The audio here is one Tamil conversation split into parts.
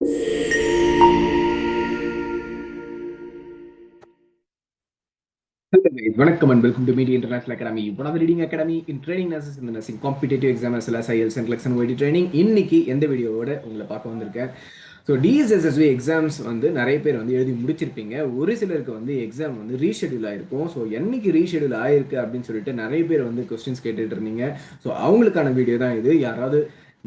வணக்கம் and welcome to Media International Academy. One of the leading academy in training nurses in the nursing competitive exam as well as IELTS and CLEX and OET training. இன்னைக்கு எந்த வீடியோவோட உங்களை பார்க்க வந்திருக்கேன். ஸோ டிஎஸ்எஸ்எஸ்பி எக்ஸாம்ஸ் வந்து நிறைய பேர் வந்து எழுதி முடிச்சிருப்பீங்க. ஒரு சிலருக்கு வந்து எக்ஸாம் வந்து ரீஷெடியூல் ஆயிருக்கும். ஸோ என்னைக்கு ரீஷெடியூல் ஆயிருக்கு அப்படின்னு சொல்லிட்டு நிறைய பேர் வந்து கொஸ்டின்ஸ் கேட்டுட்டு இருந்தீங்க. ஸோ அவங்களுக்கான வீடியோ தான் இது. யாராவது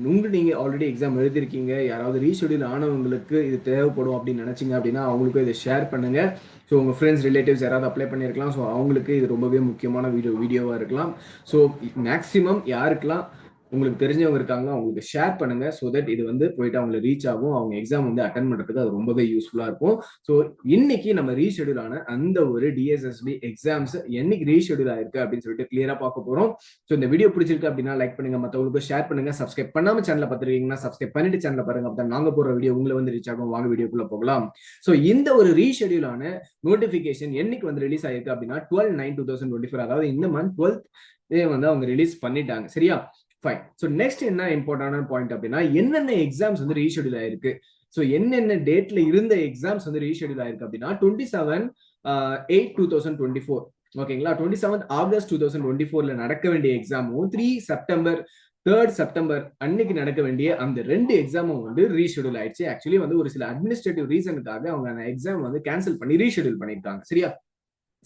நீங்கள் ஆல்ரெடி எக்ஸாம் எழுதிருக்கீங்க, யாராவது ரீஷெடியூல் ஆனவங்களுக்கு இது தேவைப்படும் அப்படின்னு நினச்சிங்க அப்படின்னா அவங்களுக்கும் இதை ஷேர் பண்ணுங்கள். ஸோ உங்கள் ஃப்ரெண்ட்ஸ் ரிலேட்டிவ்ஸ் யாராவது அப்ளை பண்ணியிருக்கலாம். ஸோ அவங்களுக்கு இது ரொம்பவே முக்கியமான வீடியோவாக இருக்கலாம். ஸோ மேக்ஸிமம் யாருக்கெல்லாம் உங்களுக்கு தெரிஞ்சவங்க இருக்காங்க அவங்களுக்கு ஷேர் பண்ணுங்க. ஸோ தட் இது வந்து போயிட்டு அவங்களை ரீச் ஆகும். அவங்க எக்ஸாம் வந்து அட்டன் பண்ணுறதுக்கு அது ரொம்பவே யூஸ்ஃபுல்லாக இருக்கும். ஸோ இன்னைக்கு நம்ம ரீஷெடியூல் ஆன அந்த ஒரு டிஎஸ்எஸ்பி எக்ஸாம்ஸ் என்னைக்கு ரீஷெடியூல் ஆயிருக்கு அப்படின்னு சொல்லிட்டு கிளியரா பார்க்க போறோம். ஸோ இந்த வீடியோ பிடிச்சிருக்கு அப்படின்னா லைக் பண்ணுங்க, மற்றவங்களுக்கு ஷேர் பண்ணுங்க. சப்ஸ்கிரைப் பண்ணாம சேனலை பார்த்துருக்கீங்கன்னா சப்ஸ்கிரைப் பண்ணிட்டு சேனலை பாருங்க. அப்போ நாங்க போற வீடியோ உங்களை வந்து ரீச் ஆகும். வாங்க வீடியோக்குள்ள போகலாம். ஸோ இந்த ஒரு ரீஷெடியூல் ஆன நோட்டிபிகேஷன் என்னைக்கு வந்து ரிலீஸ் ஆயிருக்கு அப்படின்னா 12/9/2024, அதாவது இந்த மந்த் 12th வந்து அவங்க ரிலீஸ் பண்ணிட்டாங்க. சரியா? ஃபைன். ஸோ நெக்ஸ்ட் என்ன இம்பார்ட்டன்டான பாயிண்ட் அப்படின்னா என்னென்ன எக்ஸாம்ஸ் வந்து ரீஷெடியூல் ஆயிருக்கு. ஸோ என்னென்ன டேட்ல இருந்த எக்ஸாம்ஸ் வந்து ரீஷெடியூல் ஆயிருக்கு அப்படின்னா 27/8/2024, ஓகேங்களா? 27th August 2024 நடக்க வேண்டிய எக்ஸாமும் 3 செப்டம்பர் அன்னைக்கு நடக்க வேண்டிய அந்த 2 எக்ஸாமும் வந்து ரீஷெடியூல் ஆயிடுச்சு. ஆக்சுவலி வந்து ஒரு சில அட்மினிஸ்ட்ரேட்டிவ் ரீசனுக்காக அவங்க அந்த எக்ஸாம் வந்து கேன்சல் பண்ணி ரீஷெடியூல் பண்ணியிருக்காங்க. சரியா?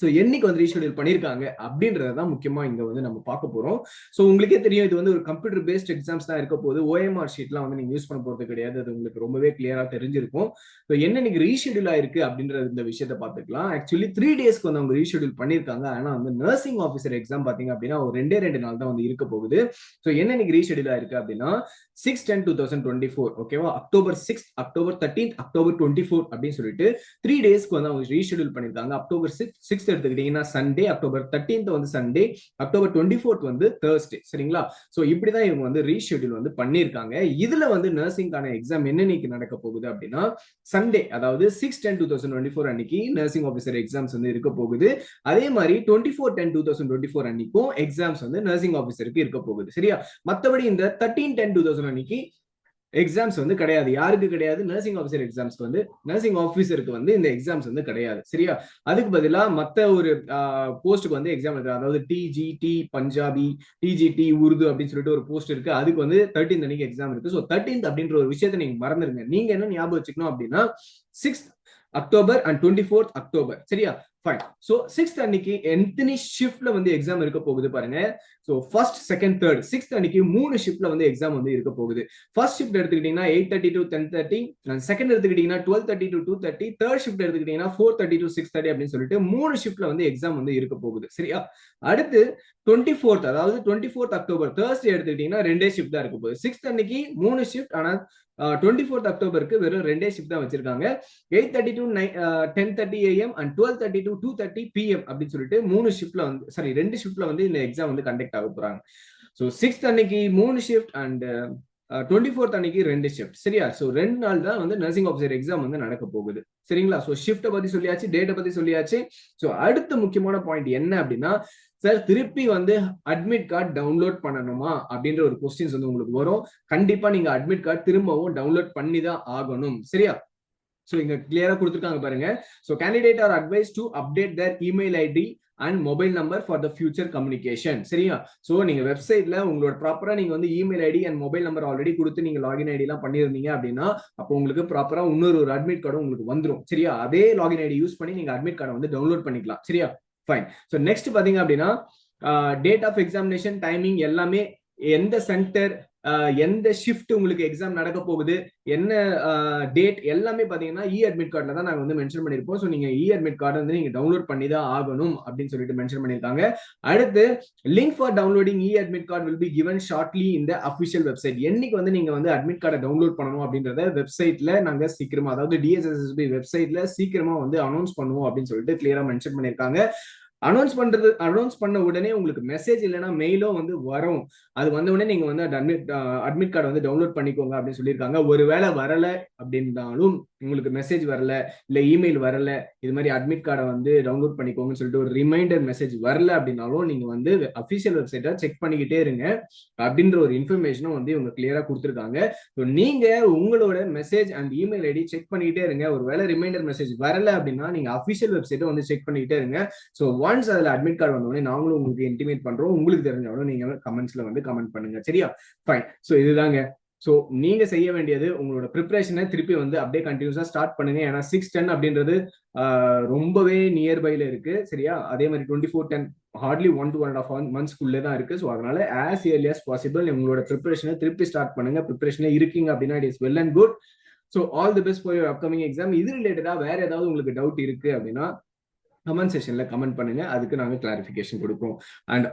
ஸோ என்னைக்கு வந்து ரீஷெடியூல் பண்ணியிருக்காங்க அப்படின்றதான் முக்கியமா இங்க வந்து நம்ம பார்க்க போறோம். ஸோ உங்களுக்கே தெரியும் இது வந்து ஒரு கம்ப்யூட்டர் பேஸ்ட் எக்ஸாம்ஸ் தான் இருக்க போது. ஓஎம்ஆர் ஷீட்லாம் வந்து நீங்க யூஸ் பண்ண போறது கிடையாது. அது உங்களுக்கு ரொம்பவே கிளியரா தெரிஞ்சிருக்கும். ஸோ என்னைக்கு ரீஷெடியூல் ஆயிருக்கு அப்படின்ற இந்த விஷயத்த பார்த்துக்கலாம். ஆக்சுவலி 3 டேஸ்க்கு வந்து அவங்க ரீஷெடியூல் பண்ணியிருக்காங்க. ஆனா வந்து நர்சிங் ஆஃபீஸர் எக்ஸாம் பாத்தீங்க அப்படின்னா ஒரு 2 நாள் தான் வந்து இருக்க போகுது. ஸோ என்னைக்கு ரீஷெடியூல் ஆயிருக்கு அப்படின்னா 6/10/2024, ஓகேவா? October 6th, October 13th, October 24 அப்படின்னு சொல்லிட்டு 3 டேஸ்க்கு வந்து அவங்க ரீஷெடியூல் பண்ணிருக்காங்க. October 6th எடுத்துக்கிட்டீங்கன்னா சண்டே, October 13th வந்து சண்டே, October 24th வந்து Thursday. சரிங்களா? ஸோ இப்படிதான் இவங்க வந்து ரீஷெடியூல் வந்து பண்ணியிருக்காங்க. இதுல வந்து நர்சிங்கான எக்ஸாம் என்னன்னைக்கு நடக்க போகுது அப்படின்னா சண்டே, அதாவது 6/10/2024 அன்னைக்கு நர்சிங் ஆஃபீஸர் எக்ஸாம்ஸ் வந்து இருக்க போகுது. அதே மாதிரி 24/10/2024 அன்னைக்கும் எக்ஸாம்ஸ் வந்து நர்சிங் ஆஃபீஸருக்கு இருக்க போகுது. சரியா? மற்றபடி இந்த 13/10/2000 அன்னைக்கு எக்ஸாம்ஸ் வந்து கிடையாது. யாருக்கு கிடையாது? நர்சிங் ஆஃபீஸர் எக்ஸாம்ஸ்க்கு வந்து நர்சிங் ஆஃபீஸருக்கு வந்து இந்த எக்ஸாம்ஸ் வந்து கிடையாது. சரியா? அதுக்கு பதிலா மத்த ஒரு போஸ்ட்டுக்கு வந்து எக்ஸாம் இருக்கு. அதாவது டிஜிடி பஞ்சாபி, டிஜிடி உருது அப்படின்னு சொல்லிட்டு ஒரு போஸ்ட் இருக்கு. அதுக்கு வந்து 13th அன்னைக்கு எக்ஸாம் இருக்கு. ஸோ 13th அப்படின்ற ஒரு விஷயத்தை நீங்க மறந்துருங்க. நீங்க என்ன ஞாபகம் வச்சுக்கணும் அப்படின்னா 6th October and 24th October. சரியா? ஃபைன். ஸோ 6th அன்னைக்கு எத்தனை ஷிஃப்ட்ல வந்து எக்ஸாம் இருக்க போகுது பாருங்க. So first, second, third, 6th அன்னைக்கு 3 ஷிஃப்ட்ல வந்து எக்ஸாம் வந்து இருக்க போகுது. ஃபர்ஸ்ட் ஷிஃப்ட் எடுத்துக்கிட்டீங்கன்னா 8:30 to 10:30, செகண்ட் எடுத்துக்கிட்டீங்கன்னா 12:30 to 2:30, தேர்ட் ஷிஃப்ட் எடுத்துக்கிட்டீங்கன்னா 4:30 to 6:30 அப்படின்னு சொல்லிட்டு 3 ஷிஃப்ட்ல வந்து எக்ஸாம் வந்து இருக்க போகுது. சரியா? அடுத்து 24th, அதாவது 24th October Thursday எடுத்துக்கிட்டீங்கன்னா 2 ஷிஃப்ட் தான் இருக்க போகுது. 6th அன்னைக்கு 3 ஷிஃப்ட், ஆனா 24th Octoberக்கு வெறும் 2 ஷிஃப்ட் தான் வச்சிருக்காங்க. 8:30 to 10:30 AM and 12:30 to 2:30 PM அப்படின்னு சொல்லிட்டு 3 ஷிஃப்ட்ல வந்து 2 ஷிஃப்ட்ல வந்து இந்த எக்ஸாம் வந்து கண்டக்ட் ஆக போறாங்க. ஸோ 6th அன்னைக்கு 3 ஷிஃப்ட் அண்ட் 24th அன்னைக்கு 2 ஷிஃப்ட். சரியா? ஸோ 2 நாள் தான் வந்து நர்சிங் ஆஃபீஸர் எக்ஸாம் வந்து நடக்க போகுது. சரிங்களா? ஸோ ஷிஃப்ட்டை பத்தி சொல்லியாச்சு, டேட்டை பத்தி சொல்லியாச்சு. ஸோ அடுத்த முக்கியமான பாயிண்ட் என்ன அப்படின்னா, சார் திருப்பி வந்து அட்மிட் கார்டு டவுன்லோட் பண்ணணுமா அப்படின்ற ஒரு கொஸ்டின்ஸ் வந்து உங்களுக்கு வரும். கண்டிப்பா நீங்க அட்மிட் கார்டு திரும்பவும் டவுன்லோட் பண்ணி தான் ஆகணும். சரியா? ஸோ இங்க கிளியரா கொடுத்துருக்காங்க பாருங்க. So candidate are advice to update their email ID and mobile number for the future communication. சரியா? ஸோ நீங்க வெப்சைட்ல உங்களோட ப்ராப்பரா நீங்க வந்து email ID and mobile number already கொடுத்து நீங்க லாகின் ஐடி எல்லாம் பண்ணிருந்தீங்க அப்படின்னா அப்போ உங்களுக்கு ப்ராப்பரா இன்னொரு அட்மிட் கார்டு உங்களுக்கு வந்துடும். சரியா? அதே லாகின் ஐடி யூஸ் பண்ணி நீங்க அட்மிட் கார்டை வந்து டவுன்லோட் பண்ணிக்கலாம். சரியா? ஃபைன். ஸோ நெக்ஸ்ட் பாத்தீங்க அப்படின்னா டேட் ஆஃப் எக்ஸாமினேஷன், டைமிங் எல்லாமே, எந்த சென்டர், எந்த ஷிஃப்ட் உங்களுக்கு எக்ஸாம் நடக்க போகுது, என்ன டேட் எல்லாமே பாத்தீங்கன்னா இ அட்மிட் கார்டில் தான் நாங்கள் வந்து மென்ஷன் பண்ணியிருப்போம். ஸோ நீங்க இ அட்மிட் கார்டு வந்து நீங்க டவுன்லோட் பண்ணி தான் ஆகணும் அப்படின்னு சொல்லிட்டு மென்ஷன் பண்ணியிருக்காங்க. அடுத்து link for downloading E admit card will be given shortly இந்த அஃபிஷியல் வெப்சைட். என்னைக்கு வந்து நீங்க வந்து அட்மிட் கார்டை டவுன்லோட் பண்ணணும் அப்படின்றத வெப்சைட்ல நாங்க சீக்கிரமா, அதாவது டிஎஸ்எஸ்எஸ்பி வெப்சைட்ல சீக்கிரமா வந்து அனௌன்ஸ் பண்ணுவோம் அப்படின்னு சொல்லிட்டு கிளியரா மென்ஷன் பண்ணியிருக்காங்க. அனௌன்ஸ் பண்ண உடனே உங்களுக்கு மெசேஜ் இல்லைன்னா மெயிலோ வந்து வரும். அது வந்த உடனே நீங்க வந்து அட்மிட் கார்டு வந்து டவுன்லோட் பண்ணிக்கோங்க அப்படின்னு சொல்லியிருக்காங்க. ஒருவேளை வரல அப்படின்னாலும், உங்களுக்கு மெசேஜ் வரல இல்ல இமெயில் வரல, இது மாதிரி அட்மிட் கார்டை வந்து டவுன்லோட் பண்ணிக்கோங்கன்னு சொல்லிட்டு ஒரு ரிமைண்டர் மெசேஜ் வரல அப்படின்னாலும் நீங்க வந்து அபிஷியல் வெப்சைட்டை செக் பண்ணிக்கிட்டே இருங்க அப்படின்ற ஒரு இன்ஃபர்மேஷனும் வந்து இவங்க கிளியரா கொடுத்துருக்காங்க. ஸோ நீங்க உங்களோட message and email ID check பண்ணிக்கிட்டே இருங்க. ஒருவேளை ரிமைண்டர் மெசேஜ் வரல அப்படின்னா நீங்க அபிஷியல் வெப்சைட்டை வந்து செக் பண்ணிக்கிட்டே இருங்க. ஸோ ஒன்ஸ் அதுல அட்மிட் கார்டு வந்தோடனே நாங்களும் உங்களுக்கு இன்டிமேட் பண்றோம். உங்களுக்கு தெரிஞ்சாலும் நீங்க கமெண்ட்ஸ்ல வந்து கமெண்ட் பண்ணுங்க. சரியா? ஃபைன். ஸோ இதுதாங்க. ஸோ நீங்க செய்ய வேண்டியது உங்களோட ப்ரிப்பரேஷனை திருப்பி வந்து அப்படியே கண்டினியூஸா ஸ்டார்ட் பண்ணுங்க. ஏன்னா 6-10 அப்படின்றது ரொம்பவே நியர்பைல இருக்கு. சரியா? அதே மாதிரி 24-10 ஹார்ட்லி 1 to 1.5 monthsக்குள்ளே தான் இருக்கு. ஸோ அதனால ஆஸ் ஏர்லி as பாசிபிள் உங்களோட ப்ரிப்பரேஷனை திருப்பி ஸ்டார்ட் பண்ணுங்க. ப்ரிப்பரேஷனே இருக்கீங்க அப்படின்னா it is well and good. So all the best for your upcoming exam. இது ரிலேட்டடா வேற ஏதாவது உங்களுக்கு டவுட் இருக்கு அப்படின்னா கமெண்ட் செக்ஷன்ல கமெண்ட் பண்ணுங்க. அதுக்கு நாங்க கிளாரிபிகேஷன் கொடுப்போம். அண்ட்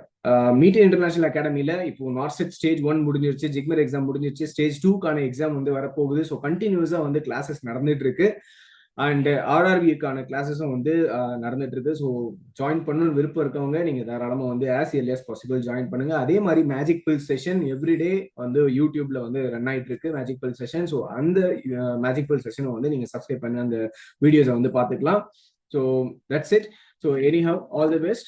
மீட் இன்டர்நேஷனல் அகாடமில இப்போ நார்செட் ஸ்டேஜ் 1 முடிஞ்சிருச்சு, ஜிக்மர் எக்ஸாம் முடிஞ்சிருச்சு, ஸ்டேஜ் 2க்கான எக்ஸாம் வந்து வரப்போகுது. ஸோ கண்டினியூஸா வந்து கிளாஸஸ் நடந்துட்டு இருக்கு. அண்ட் ஆர்ஆர்பிக்கான கிளாஸஸும் வந்து நடந்துட்டு இருக்கு. ஸோ ஜாயின் பண்ணணும்னு விருப்பம் இருக்கவங்க நீங்க தாராளமா வந்து as early as possible join பண்ணுங்க. அதே மாதிரி மேஜிக் பில் செஷன் எவ்ரிடே வந்து யூடியூப்ல வந்து ரன் ஆயிட்டு இருக்கு மேஜிக் பில் செஷன். ஸோ அந்த மேஜிக் பில் செஷனை வந்து நீங்க சப்ஸ்கிரைப் பண்ணி அந்த வீடியோஸை வந்து பார்த்துக்கலாம். So that's it. So anyhow, all the best.